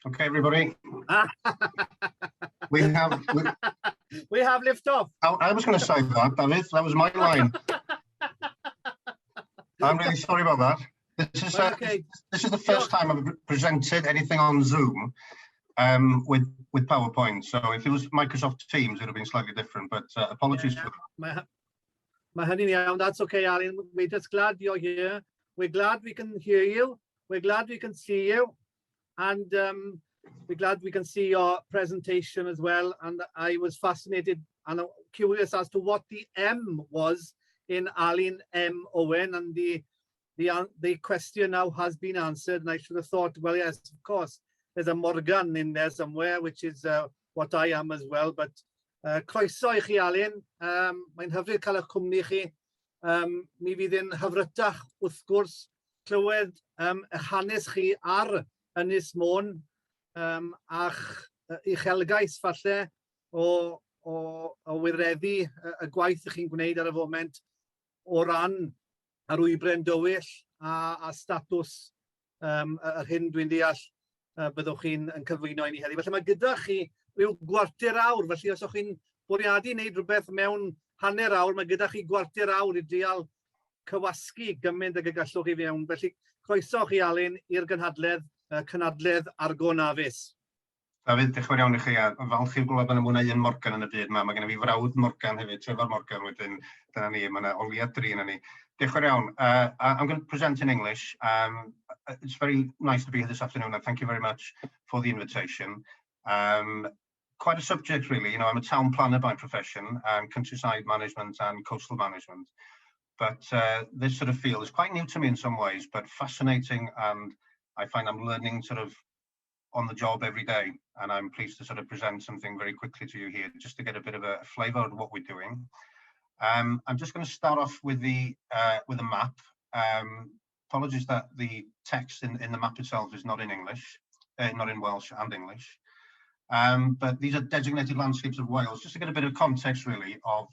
Okay, everybody. we have liftoff. I was going to say that, David. That was my line. I'm really sorry about that. This is Okay. This is the first time I've presented anything on Zoom with PowerPoint. So if it was Microsoft Teams, it would have been slightly different. But apologies for that. That's okay, Alun. We're just glad you're here. We're glad we can hear you. We're glad we can see you. And we're glad we can see your presentation as well. And I was fascinated and curious as to what the M was in Alun M. Owen, and the question now has been answered. And I should have thought, well, yes, of course, there's a Morgan in there somewhere, which is what I am as well. But croeso I chi, Alun. Mae'n hyfryd cael eich cwmni chi. Mi fydd yn hyfrytach wrth gwrs clywed eich hanes chi ar Ynys Môn a'ch uchelgais falle o wireddu y gwaith ych chi'n gwneud ar y foment o ran yr wybren dywyll a statws yr hyn dwi'n deall byddwch chi'n cyflwyno i ni heddiw. Felly mae gyda chi ryw gwarter awr, felly os o'ch chi'n bwriadu wneud rhywbeth mewn hanner awr, mae gyda chi gwarter awr i drial cywasgu gymaint ag y gallwch chi fewn. Felly croeso chi, Alun, i'r cynadledd Argo Navis. David, diolch yn fawr iawn i chi, a falch i'w glywed bod yna mwy na un Morgan yn y byd yma. Mae gen i fi frawd Morgan hefyd, Trevor Morgan, wedyn dyna ni, mae yna o leia 3 yna ni. Diolch yn fawr iawn. I'm going to present in English. It's very nice to be here this afternoon, and thank you very much for the invitation. Quite a subject, really. You know, I'm a town planner by profession, countryside management and coastal management. But this sort of field is quite new to me in some ways, but fascinating, and I find I'm learning sort of on the job every day, and I'm pleased to sort of present something very quickly to you here, just to get a bit of a flavour of what we're doing. I'm just going to start off with a map. Apologies that the text in the map itself is not in English, not in Welsh and English. But these are designated landscapes of Wales, just to get a bit of context really of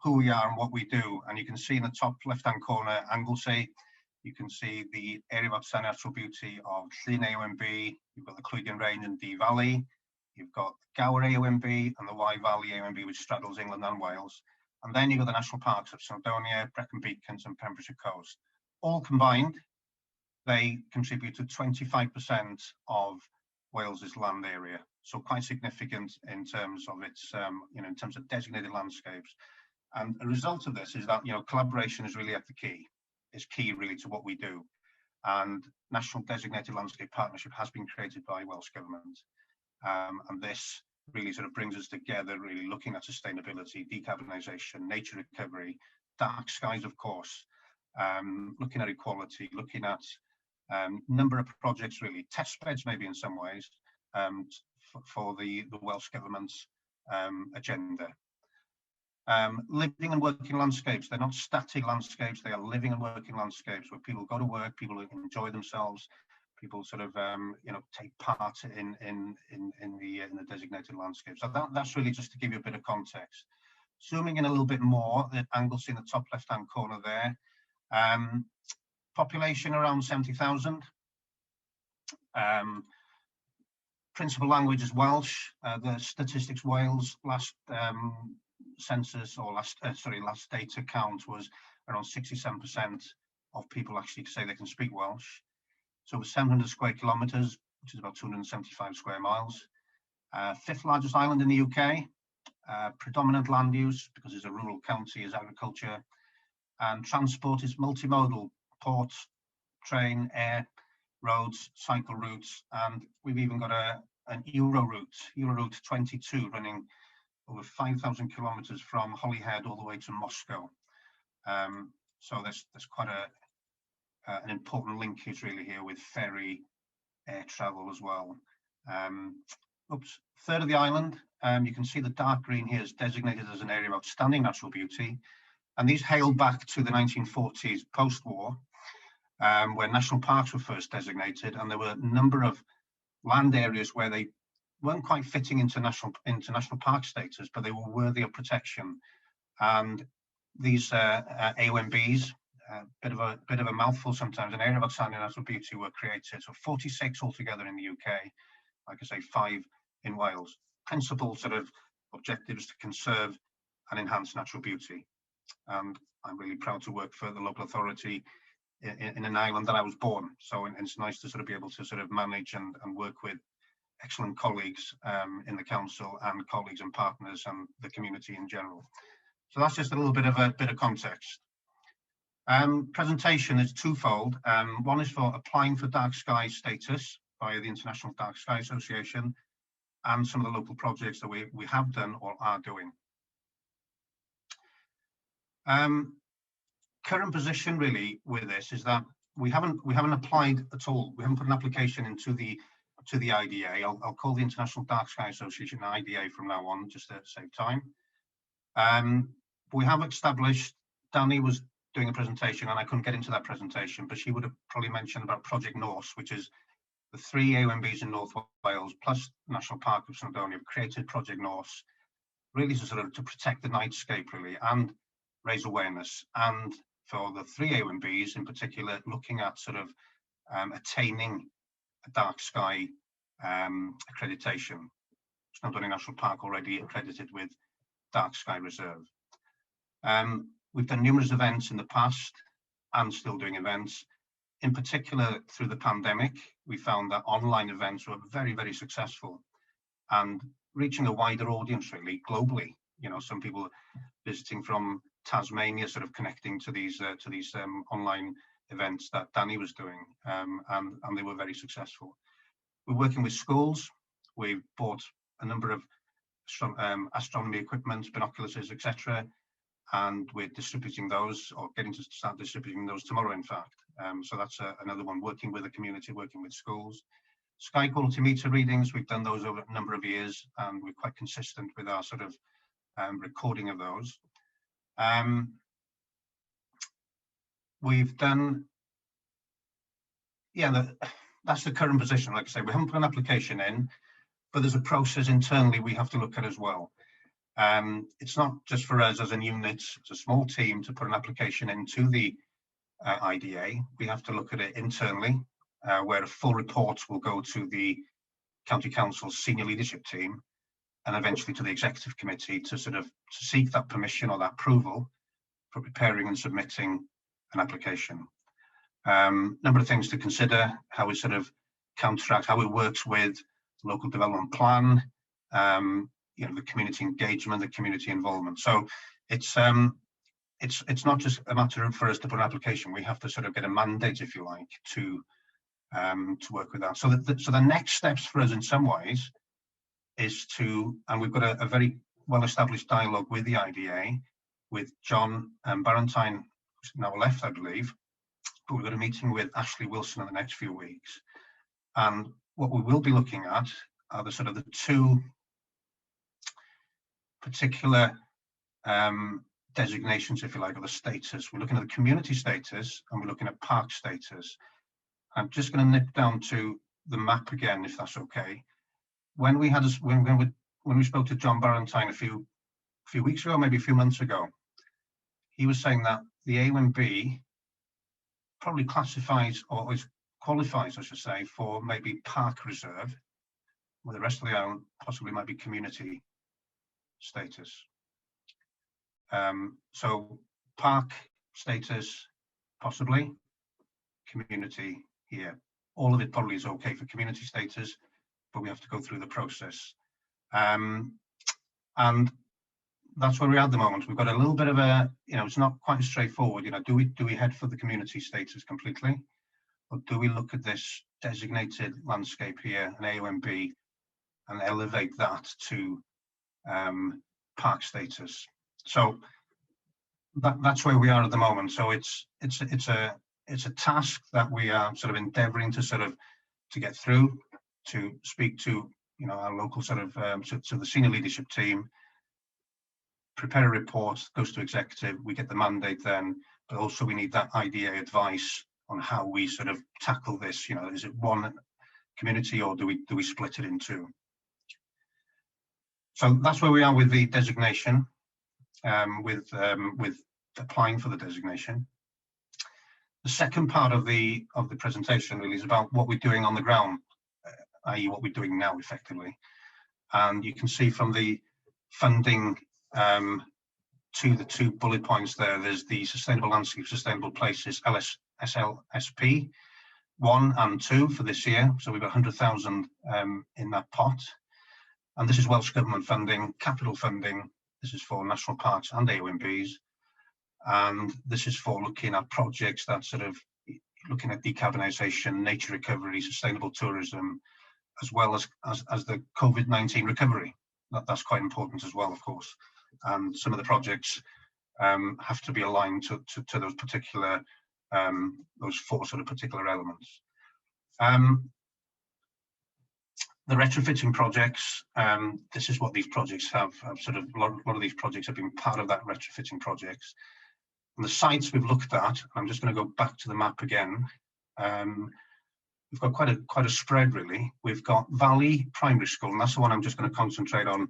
who we are and what we do. And you can see in the top left-hand corner, Anglesey. You can see the area of outstanding natural beauty of Llyn AONB. You've got the Clwydian Range and Dee Valley. You've got Gower AONB and the Wye Valley AONB, which straddles England and Wales. And then you've got the national parks of Snowdonia, Brecon Beacons and Pembrokeshire Coast. All combined, they contribute to 25% of Wales's land area. So quite significant in terms of its, in terms of designated landscapes. And a result of this is that, collaboration is really at the key. Is key really to what we do, and National Designated Landscape Partnership has been created by Welsh Government, and this really sort of brings us together, really looking at sustainability, decarbonisation, nature recovery, dark skies of course, looking at equality, looking at number of projects, really test beds maybe in some ways, for the Welsh Government's agenda. Living and working landscapes, they're not static landscapes, they are living and working landscapes where people go to work, people enjoy themselves, people sort of take part in the designated landscapes. So that's really just to give you a bit of context. Zooming in a little bit more, the Anglesey in the top left hand corner there, population around 70,000. Principal language is Welsh. The Statistics Wales last census, or last data count, was around 67% of people actually say they can speak Welsh. So with 700 square kilometres, which is about 275 square miles. 5th largest island in the UK. Predominant land use, because it's a rural county, is agriculture. And transport is multimodal: port, train, air, roads, cycle routes, and we've even got an Euro route 22, running over 5,000 kilometres from Holyhead all the way to Moscow. So there's quite an important linkage really here with ferry air travel as well. Third of the island, you can see the dark green here is designated as an area of outstanding natural beauty, and these hail back to the 1940s post-war, where national parks were first designated, and there were a number of land areas where they weren't quite fitting into national park status, but they were worthy of protection. And these AONBs, bit of a mouthful sometimes, an area of outstanding natural beauty, were created. So 46 altogether in the UK, like I say, 5 in Wales. Principal sort of objectives to conserve and enhance natural beauty. And I'm really proud to work for the local authority in an island that I was born. So it's nice to sort of be able to sort of manage and work with excellent colleagues in the council and colleagues and partners and the community in general. So that's just a little bit of context. Presentation is twofold. One is for applying for dark sky status via the International Dark Sky Association and some of the local projects that we have done or are doing. Current position really with this is that we haven't applied at all. We haven't put an application into the IDA. I'll call the International Dark Sky Association IDA from now on, just to save time. We have established, Danny was doing a presentation and I couldn't get into that presentation, but she would have probably mentioned about Project Norse, which is the 3 AONBs in North Wales plus National Park of Snowdonia have created Project Norse, really to sort of to protect the nightscape really and raise awareness. And for the 3 AONBs in particular, looking at sort of attaining a dark sky accreditation. Snowdonia National Park already accredited with Dark Sky Reserve. We've done numerous events in the past and still doing events. In particular, through the pandemic, we found that online events were very, very successful and reaching a wider audience really globally. You know, some people visiting from Tasmania sort of connecting to these online events that Danny was doing, and they were very successful. We're working with schools. We've bought a number of astronomy equipment, binoculars, etc., and we're distributing those, or getting to start distributing those tomorrow, in fact. So that's another one, working with the community, working with schools. Sky quality meter readings, we've done those over a number of years, and we're quite consistent with our sort of recording of those. We've done, that's the current position. Like I say, we haven't put an application in, but there's a process internally we have to look at as well. It's not just for us as a unit, it's a small team to put an application into the IDA. We have to look at it internally, where a full report will go to the County Council's senior leadership team and eventually to the executive committee to sort of seek that permission or that approval for preparing and submitting an application. Number of things to consider, how it sort of counteracts, how it works with the local development plan, the community engagement, the community involvement. So it's not just a matter for us to put an application. We have to sort of get a mandate, if you like, to work with that. So the next steps for us in some ways is to, and we've got a very well-established dialogue with the IDA, with John Barentine, who's now left, I believe, but we've got a meeting with Ashley Wilson in the next few weeks. And what we will be looking at are the sort of the 2 particular designations, if you like, of the status. We're looking at the community status and we're looking at park status. I'm just going to nip down to the map again, if that's okay. When we spoke to John Barentine a few weeks ago, maybe a few months ago, he was saying that the AONB probably classifies or qualifies, I should say, for maybe park reserve, where the rest of the island possibly might be community status. So park status, possibly, community here. All of it probably is okay for community status, but we have to go through the process. And that's where we are at the moment. We've got a little bit of a, it's not quite straightforward. Do we head for the community status completely? Or do we look at this designated landscape here, an AONB, and elevate that to park status? So that's where we are at the moment. So it's a task that we are sort of endeavouring to get through, to speak to our local sort of to the senior leadership team, prepare a report, goes to executive, we get the mandate then, but also we need that IDA advice on how we sort of tackle this. Is it one community or do we split it in 2? So that's where we are with the designation, with applying for the designation. The second part of the presentation really is about what we're doing on the ground. i.e. what we're doing now effectively. And you can see from the funding to the 2 bullet points there, there's the Sustainable Landscape, Sustainable Places, SLSP 1 and 2 for this year. So we've got 100,000 in that pot. And this is Welsh Government funding, capital funding. This is for national parks and AONBs. And this is for looking at projects that sort of looking at decarbonisation, nature recovery, sustainable tourism, as well as the COVID-19 recovery. That's quite important as well, of course. And some of the projects have to be aligned to those particular, those 4 sort of particular elements. The retrofitting projects, this is what these projects have sort of, a lot of these projects have been part of that retrofitting projects. And the sites we've looked at, I'm just going to go back to the map again. We've got quite a spread really. We've got Valley Primary School, and that's the one I'm just going to concentrate on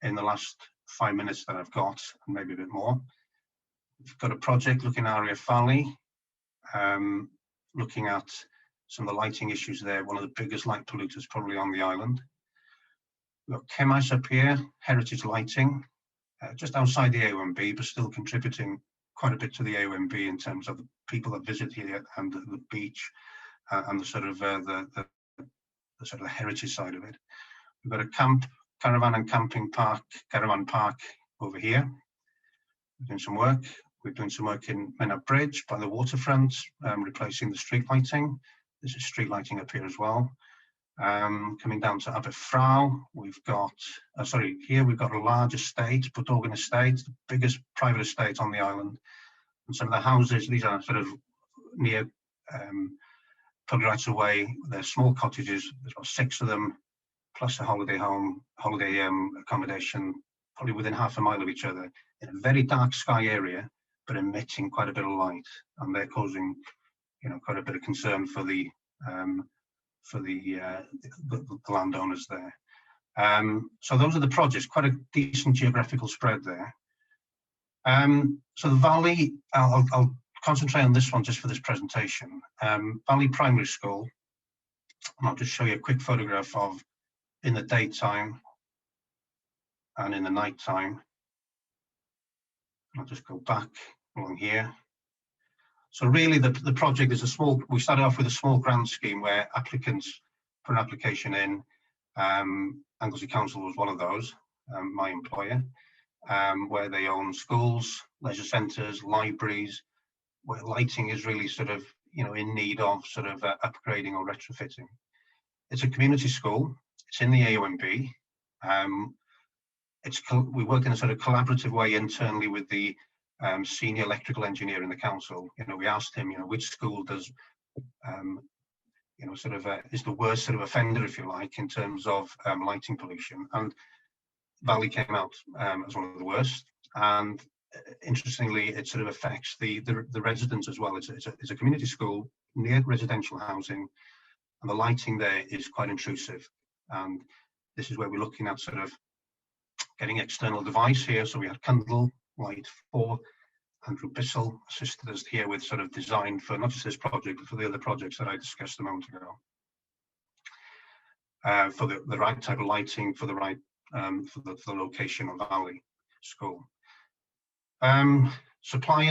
in the last 5 minutes that I've got, and maybe a bit more. We've got a project looking at Area Valley, looking at some of the lighting issues there, one of the biggest light polluters probably on the island. We've got Cemais up here, heritage lighting, just outside the AONB, but still contributing quite a bit to the AONB in terms of the people that visit here and the beach and the sort of the sort of the heritage side of it. We've got a caravan and camping park, caravan park over here. We're doing some work. We're doing some work in Menter Bridge by the waterfront, replacing the street lighting. This is street lighting up here as well. Coming down to Aberfraw, we've got, here we've got a large estate, Bodorgan Estate, the biggest private estate on the island. And some of the houses, these are sort of near public rights of way. They're small cottages, there's about 6 of them, plus a holiday home, holiday accommodation, probably within half a mile of each other, in a very dark sky area, but emitting quite a bit of light. And they're causing, quite a bit of concern for the landowners there. So those are the projects, quite a decent geographical spread there. So the Valley, I'll concentrate on this one just for this presentation. Valley Primary School, and I'll just show you a quick photograph of in the daytime and in the nighttime. I'll just go back along here. So really the project is we started off with a small grant scheme where applicants put an application in. Anglesey Council was one of those, my employer, where they own schools, leisure centres, libraries, where lighting is really sort of, in need of sort of upgrading or retrofitting. It's a community school, it's in the AONB. We work in a sort of collaborative way internally with the senior electrical engineer in the council. We asked him, which school does, is the worst sort of offender, if you like, in terms of lighting pollution. And Valley came out as one of the worst. And interestingly, it sort of affects the residents as well. It's a community school near residential housing, and the lighting there is quite intrusive. And this is where we're looking at sort of getting external device here. So we had Cundall Light 4, Andrew Bissell assisted us here with sort of design for not just this project, but for the other projects that I discussed a moment ago. For the right type of lighting, for the right, for the location of Valley School. Supply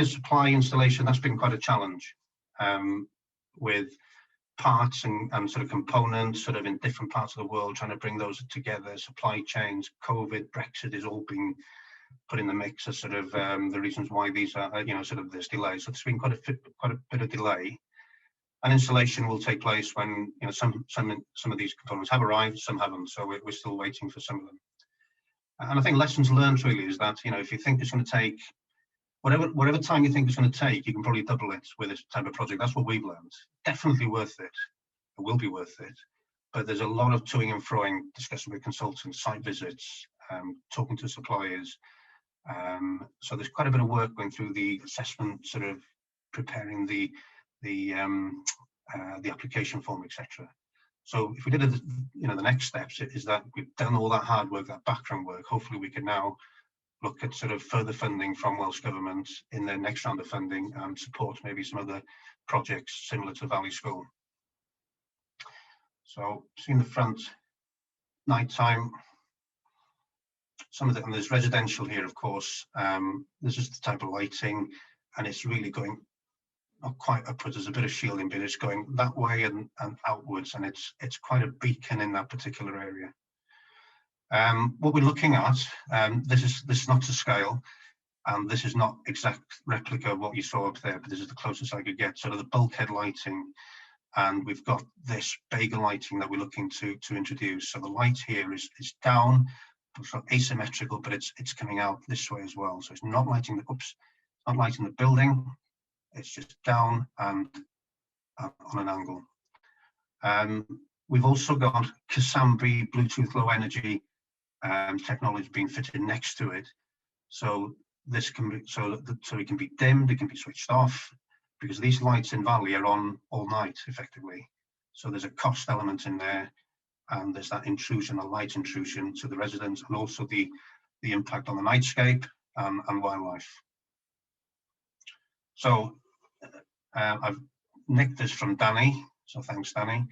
installation, that's been quite a challenge with parts and sort of components sort of in different parts of the world, trying to bring those together. Supply chains, COVID, Brexit is all being put in the mix as sort of the reasons why these are, sort of this delay. So there's been quite a bit of delay. And installation will take place when some of these components have arrived, some haven't. So we're still waiting for some of them. And I think lessons learned really is that if you think it's going to take whatever time you think it's going to take, you can probably double it with this type of project. That's what we've learned. Definitely worth it. It will be worth it. But there's a lot of toing and froing, discussing with consultants, site visits, talking to suppliers. So there's quite a bit of work going through the assessment, sort of preparing the application form, etc. So if we did it, the next steps is that we've done all that hard work, that background work. Hopefully we can now look at sort of further funding from Welsh Government in their next round of funding and support maybe some other projects similar to Valley School. So seeing the front nighttime, some of the, and there's residential here, of course. This is the type of lighting, and it's really going not quite upwards. There's a bit of shielding, but it's going that way and outwards, and it's quite a beacon in that particular area. What we're looking at, this is not to scale, and this is not exact replica of what you saw up there, but this is the closest I could get. Sort of the bulkhead lighting, and we've got this bagel lighting that we're looking to introduce. So the light here is down, it's not asymmetrical, but it's coming out this way as well. So it's not lighting the not lighting the building. It's just down and on an angle. We've also got Kasambi Bluetooth low energy technology being fitted next to it. So this can be so it can be dimmed, it can be switched off, because these lights in Valley are on all night effectively. So there's a cost element in there, and there's that intrusion, a light intrusion to the residents, and also the impact on the nightscape and wildlife. So I've nicked this from Danny, so thanks, Danny.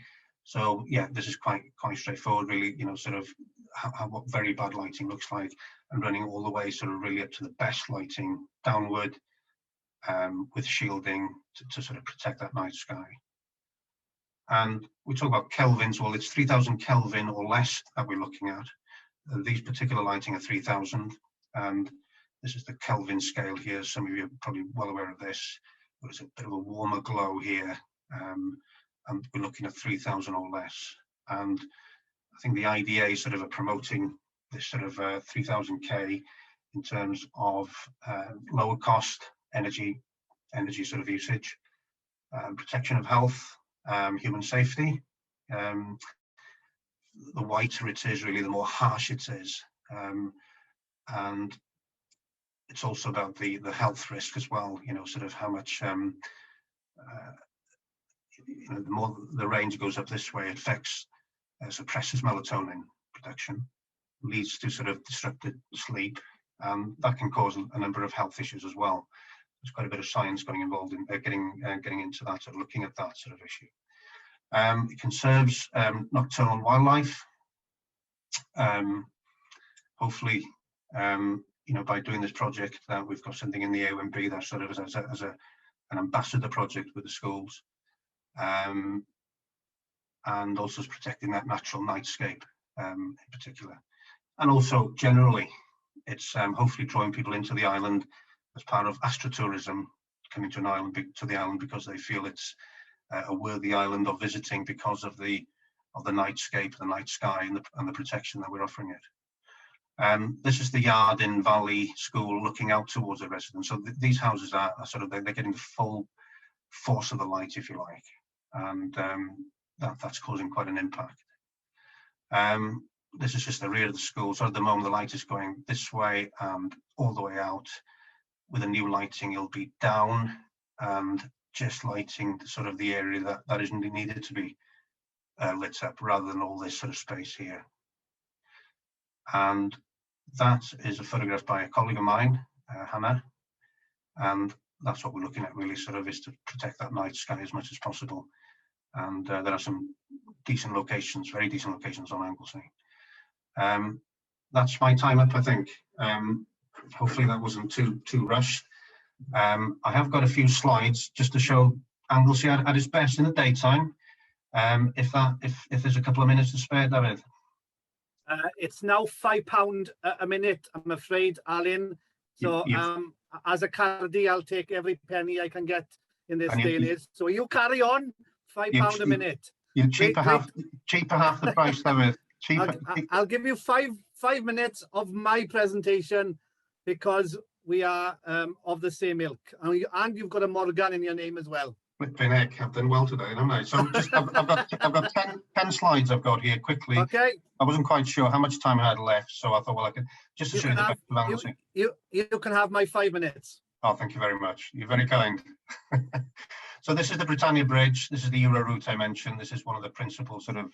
So yeah, this is quite straightforward, really. You know, sort of what very bad lighting looks like, and running all the way sort of really up to the best lighting downward, with shielding to sort of protect that night sky. And we talk about kelvins. Well, it's 3000 Kelvin or less that we're looking at. These particular lighting are 3000, and this is the Kelvin scale here. Some of you are probably well aware of this. There's a bit of a warmer glow here, and we're looking at 3000 or less. And I think the IDA sort of are promoting this sort of 3000K in terms of lower cost energy sort of usage, protection of health, human safety. The whiter it is, really, the more harsh it is, and it's also about the health risk as well. You know, sort of how much you know, the more the range goes up this way, it affects suppresses melatonin production, leads to sort of disrupted sleep, and that can cause a number of health issues as well. There's quite a bit of science involved in getting into that, sort of looking at that sort of issue. It conserves nocturnal wildlife. Hopefully, you know, by doing this project, we've got something in the AONB that sort of as an ambassador project with the schools, and also is protecting that natural nightscape in particular. And also generally, it's hopefully drawing people into the island as part of astrotourism, coming to an island, to the island, because they feel it's a worthy island of visiting because of the nightscape, the night sky, and the protection that we're offering it. This is the yard in Valley School looking out towards the residents. So these houses are sort of, they're getting the full force of the light, if you like, and that's causing quite an impact. This is just the rear of the school. So at the moment, the light is going this way and all the way out. With a new lighting, it'll be down and just lighting sort of the area that isn't needed to be lit up, rather than all this sort of space here. And that is a photograph by a colleague of mine, Hannah, and that's what we're looking at, really, sort of, is to protect that night sky as much as possible. And there are some decent locations, very decent locations on Anglesey. That's my time up, I think. Hopefully that wasn't too rushed. I have got a few slides just to show Anglesey at its best in the daytime. If there's a couple of minutes to spare, David. It's now £5 a minute, I'm afraid, Alun. So as a Cardi, I'll take every penny I can get in this day and age. So you carry on, £5 a minute. You're cheaper half the price, David. I'll give you five minutes of my presentation, because we are of the same ilk, and you've got a Morgan in your name as well. Flipping heck, I've done well today, haven't I? So just I've got 10 slides I've got here quickly. Okay. I wasn't quite sure how much time I had left, so I thought, well, I could just show you the best of Anglesey. You can have my 5 minutes. Oh, thank you very much. You're very kind. So this is the Britannia Bridge. This is the Euro route I mentioned. This is one of the principal sort of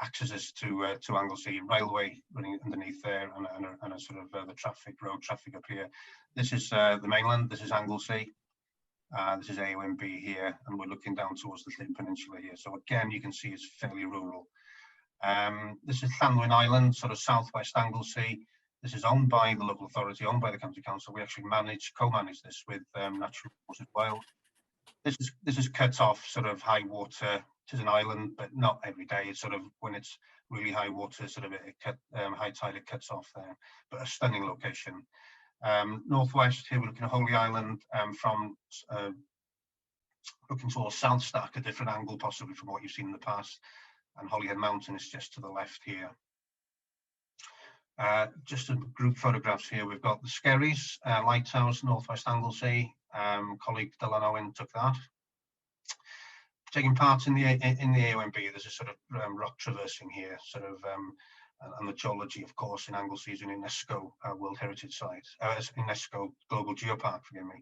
accesses to Anglesey. Railway running underneath there, and a sort of the road traffic up here. This is the mainland. This is Anglesey. This is AONB here, and we're looking down towards the Llyn Peninsula here. So again, you can see it's fairly rural. This is Llanwyn Island, sort of southwest Anglesey. This is owned by the local authority, owned by the county council. We actually co-manage this with Natural Resources Wales. This is cut off sort of high water. It is an island, but not every day. It's sort of when it's really high water, sort of high tide, it cuts off there. But a stunning location. Northwest here, we're looking at Holy Island from looking towards South Stack, a different angle possibly from what you've seen in the past. And Holyhead Mountain is just to the left here. Just some group photographs here. We've got the Skerries Lighthouse, Northwest Anglesey. Colleague Dylan Owen took that. Taking part in the AONB, there's a sort of rock traversing here, sort of, and the geology, of course, in Anglesey is an UNESCO World Heritage Site, UNESCO Global Geopark, forgive me.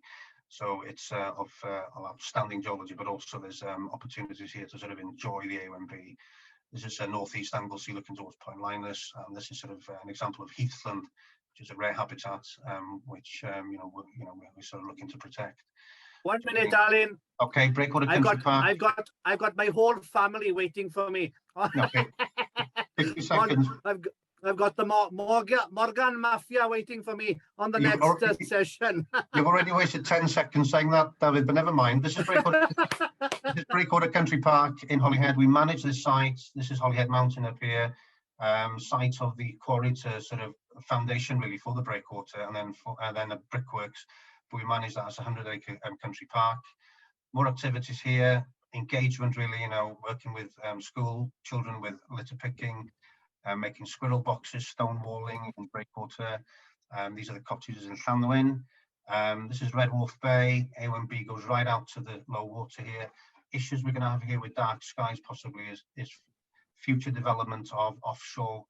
So it's of outstanding geology, but also there's opportunities here to sort of enjoy the AONB. This is northeast Anglesey looking towards Point Linus, and this is sort of an example of heathland, which is a rare habitat, which we're sort of looking to protect. 1 minute, Alun. Okay, Breakwater Country Park. I've got my whole family waiting for me. Okay. 50 seconds. I've got the Morgan Mafia waiting for me on the next session. You've already wasted 10 seconds saying that, David, but never mind. This is Breakwater Country Park in Holyhead. We manage this site. This is Holyhead Mountain up here, site of the quarry to sort of a foundation really for the breakwater, and then the brickworks. But we manage that as a 100-acre country park. More activities here, engagement really, working with school children with litter picking, making squirrel boxes, stone walling in breakwater. These are the cottages in Llanwyn. This is Red Wolf Bay. AONB goes right out to the low water here. Issues we're going to have here with dark skies possibly is future development of offshore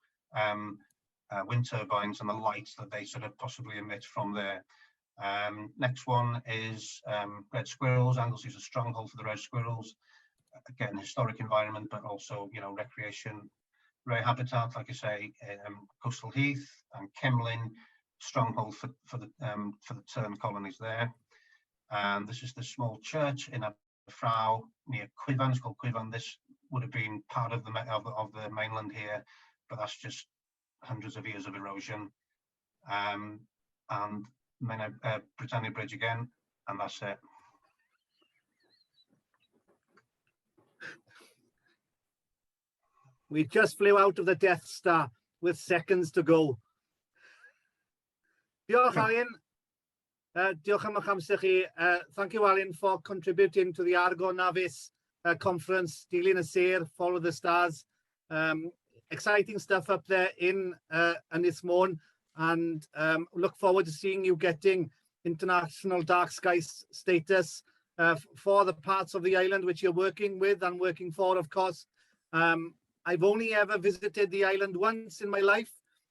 wind turbines and the lights that they sort of possibly emit from there. Next one is red squirrels. Anglesey is a stronghold for the red squirrels. Again, historic environment, but also recreation. Rare habitat, like I say, coastal heath and Kemlyn, stronghold for the tern colonies there. And this is the small church in Frau near Quivan. It's called Quivan. This would have been part of the mainland here, but that's just hundreds of years of erosion. And Britannia Bridge again, and that's it. We just flew out of the Death Star with seconds to go. Diolch, Alun. Diolch am eich amser chi. Thank you, Alun, for contributing to the Argo Navis conference, Dilyn y Sir, Follow the Stars. Exciting stuff up there in Ynys Môn, and look forward to seeing you getting international dark sky status for the parts of the island which you're working with and working for, of course. I've only ever visited the island once in my life,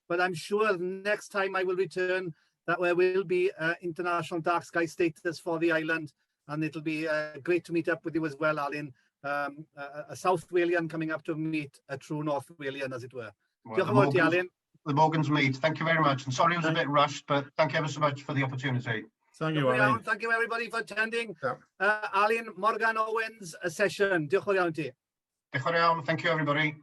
but I'm sure next time I will return that there will be international dark sky status for the island, and it'll be great to meet up with you as well, Alun. A South Walian coming up to meet a true North Walian, as it were. Well, the Morgans meet. Thank you very much. And sorry it was a bit rushed, but thank you ever so much for the opportunity. Thank you, Alun. Thank you, everybody, for attending Alun Morgan Owen's session. Diolch yn fawr iawn ti. Diolch yn fawr iawn. Thank you, everybody.